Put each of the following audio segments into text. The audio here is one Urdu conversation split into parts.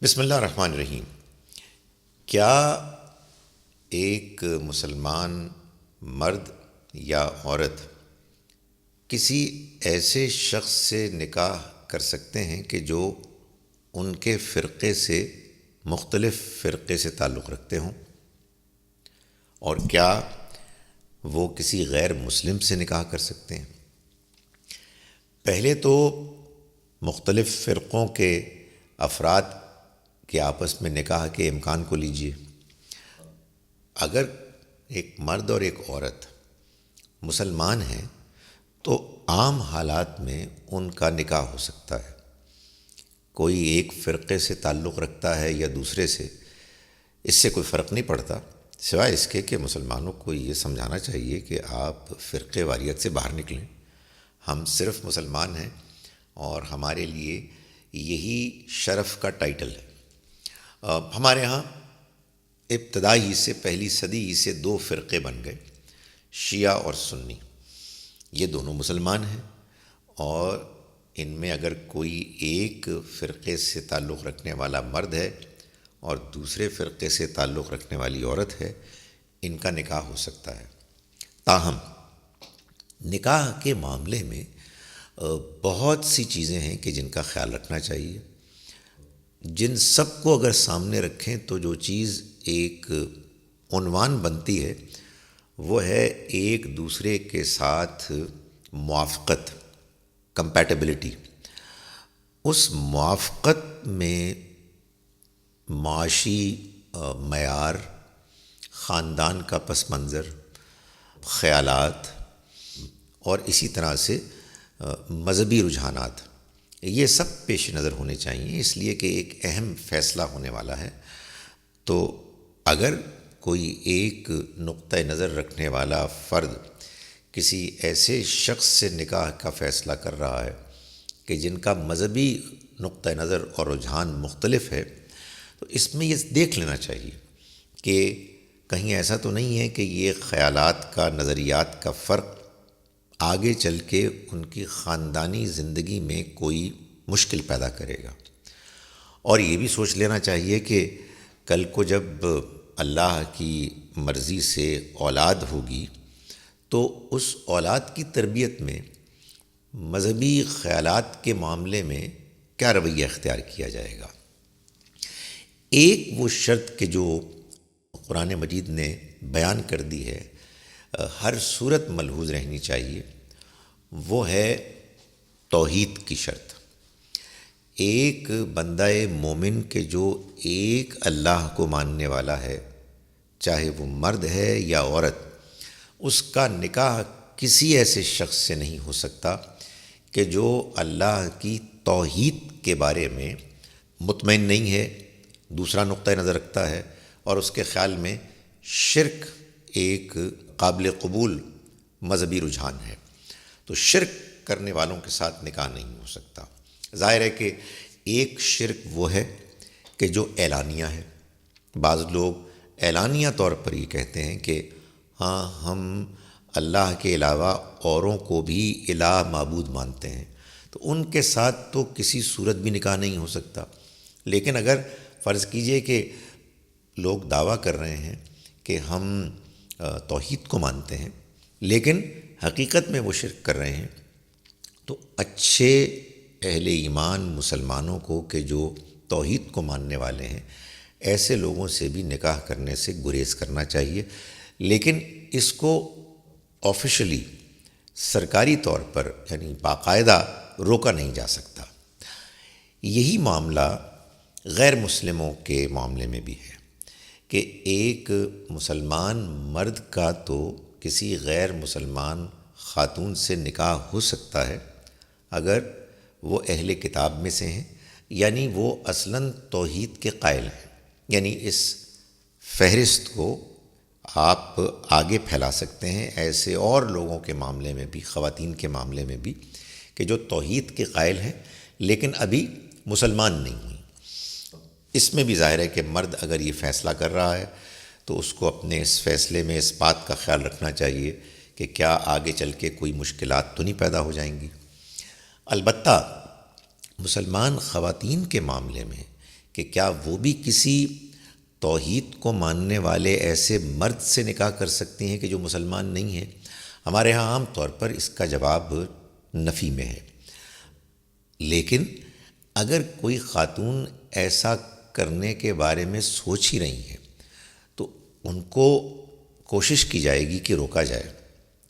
بسم اللہ الرحمن الرحیم۔ کیا ایک مسلمان مرد یا عورت کسی ایسے شخص سے نکاح کر سکتے ہیں کہ جو ان کے فرقے سے مختلف فرقے سے تعلق رکھتے ہوں؟ اور کیا وہ کسی غیر مسلم سے نکاح کر سکتے ہیں؟ پہلے تو مختلف فرقوں کے افراد کے آپس میں نکاح کے امکان کو لیجئے۔ اگر ایک مرد اور ایک عورت مسلمان ہیں تو عام حالات میں ان کا نکاح ہو سکتا ہے۔ کوئی ایک فرقے سے تعلق رکھتا ہے یا دوسرے سے، اس سے کوئی فرق نہیں پڑتا، سوائے اس کے کہ مسلمانوں کو یہ سمجھانا چاہیے کہ آپ فرقے واریت سے باہر نکلیں۔ ہم صرف مسلمان ہیں اور ہمارے لیے یہی شرف کا ٹائٹل ہے۔ ہمارے ہاں ابتدائی سے پہلی صدی سے دو فرقے بن گئے، شیعہ اور سنی۔ یہ دونوں مسلمان ہیں، اور ان میں اگر کوئی ایک فرقے سے تعلق رکھنے والا مرد ہے اور دوسرے فرقے سے تعلق رکھنے والی عورت ہے، ان کا نکاح ہو سکتا ہے۔ تاہم نکاح کے معاملے میں بہت سی چیزیں ہیں کہ جن کا خیال رکھنا چاہیے، جن سب کو اگر سامنے رکھیں تو جو چیز ایک عنوان بنتی ہے وہ ہے ایک دوسرے کے ساتھ موافقت، کمپیٹیبلٹی۔ اس موافقت میں معاشی معیار، خاندان کا پس منظر، خیالات اور اسی طرح سے مذہبی رجحانات، یہ سب پیش نظر ہونے چاہیے، اس لیے کہ ایک اہم فیصلہ ہونے والا ہے۔ تو اگر کوئی ایک نقطہ نظر رکھنے والا فرد کسی ایسے شخص سے نکاح کا فیصلہ کر رہا ہے کہ جن کا مذہبی نقطہ نظر اور رجحان مختلف ہے، تو اس میں یہ دیکھ لینا چاہیے کہ کہیں ایسا تو نہیں ہے کہ یہ خیالات کا، نظریات کا فرق آگے چل کے ان کی خاندانی زندگی میں کوئی مشکل پیدا کرے گا۔ اور یہ بھی سوچ لینا چاہیے کہ کل کو جب اللہ کی مرضی سے اولاد ہوگی تو اس اولاد کی تربیت میں مذہبی خیالات کے معاملے میں کیا رویہ اختیار کیا جائے گا۔ ایک وہ شرط کہ جو قرآن مجید نے بیان کر دی ہے، ہر صورت ملحوظ رہنی چاہیے، وہ ہے توحید کی شرط۔ ایک بندہ مومن کے جو ایک اللہ کو ماننے والا ہے، چاہے وہ مرد ہے یا عورت، اس کا نکاح کسی ایسے شخص سے نہیں ہو سکتا کہ جو اللہ کی توحید کے بارے میں مطمئن نہیں ہے، دوسرا نقطہ نظر رکھتا ہے، اور اس کے خیال میں شرک ایک قابل قبول مذہبی رجحان ہے۔ تو شرک کرنے والوں کے ساتھ نکاح نہیں ہو سکتا۔ ظاہر ہے کہ ایک شرک وہ ہے کہ جو اعلانیہ ہے۔ بعض لوگ اعلانیہ طور پر یہ کہتے ہیں کہ ہاں ہم اللہ کے علاوہ اوروں کو بھی الہ معبود مانتے ہیں، تو ان کے ساتھ تو کسی صورت بھی نکاح نہیں ہو سکتا۔ لیکن اگر فرض کیجئے کہ لوگ دعویٰ کر رہے ہیں کہ ہم توحید کو مانتے ہیں لیکن حقیقت میں وہ شرک کر رہے ہیں، تو اچھے اہل ایمان مسلمانوں کو کہ جو توحید کو ماننے والے ہیں، ایسے لوگوں سے بھی نکاح کرنے سے گریز کرنا چاہیے۔ لیکن اس کو آفیشلی، سرکاری طور پر، یعنی باقاعدہ روکا نہیں جا سکتا۔ یہی معاملہ غیر مسلموں کے معاملے میں بھی ہے کہ ایک مسلمان مرد کا تو کسی غیر مسلمان خاتون سے نکاح ہو سکتا ہے اگر وہ اہل کتاب میں سے ہیں، یعنی وہ اصلاً توحید کے قائل ہیں۔ یعنی اس فہرست کو آپ آگے پھیلا سکتے ہیں ایسے اور لوگوں کے معاملے میں بھی، خواتین کے معاملے میں بھی، کہ جو توحید کے قائل ہیں لیکن ابھی مسلمان نہیں ہوئی۔ اس میں بھی ظاہر ہے کہ مرد اگر یہ فیصلہ کر رہا ہے تو اس کو اپنے اس فیصلے میں اس بات کا خیال رکھنا چاہیے کہ کیا آگے چل کے کوئی مشکلات تو نہیں پیدا ہو جائیں گی۔ البتہ مسلمان خواتین کے معاملے میں کہ کیا وہ بھی کسی توحید کو ماننے والے ایسے مرد سے نکاح کر سکتی ہیں کہ جو مسلمان نہیں ہیں؟ ہمارے ہاں عام طور پر اس کا جواب نفی میں ہے. لیکن اگر کوئی خاتون ایسا کرنے کے بارے میں سوچ ہی رہی ہیں تو ان کو کوشش کی جائے گی کہ روکا جائے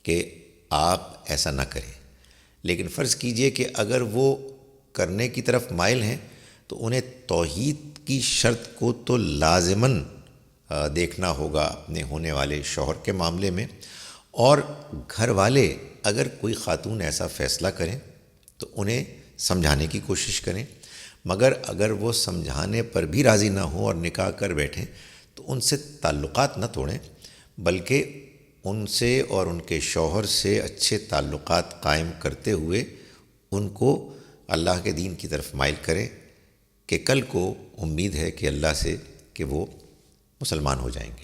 کہ آپ ایسا نہ کریں. لیکن فرض کیجئے کہ اگر وہ کرنے کی طرف مائل ہیں تو انہیں توحید کی شرط کو تو لازماً دیکھنا ہوگا اپنے ہونے والے شوہر کے معاملے میں، اور گھر والے اگر کوئی خاتون ایسا فیصلہ کریں تو انہیں سمجھانے کی کوشش کریں. مگر اگر وہ سمجھانے پر بھی راضی نہ ہوں اور نکاح کر بیٹھیں تو ان سے تعلقات نہ توڑیں، بلکہ ان سے اور ان کے شوہر سے اچھے تعلقات قائم کرتے ہوئے ان کو اللہ کے دین کی طرف مائل کریں کہ کل کو امید ہے کہ اللہ سے کہ وہ مسلمان ہو جائیں گے.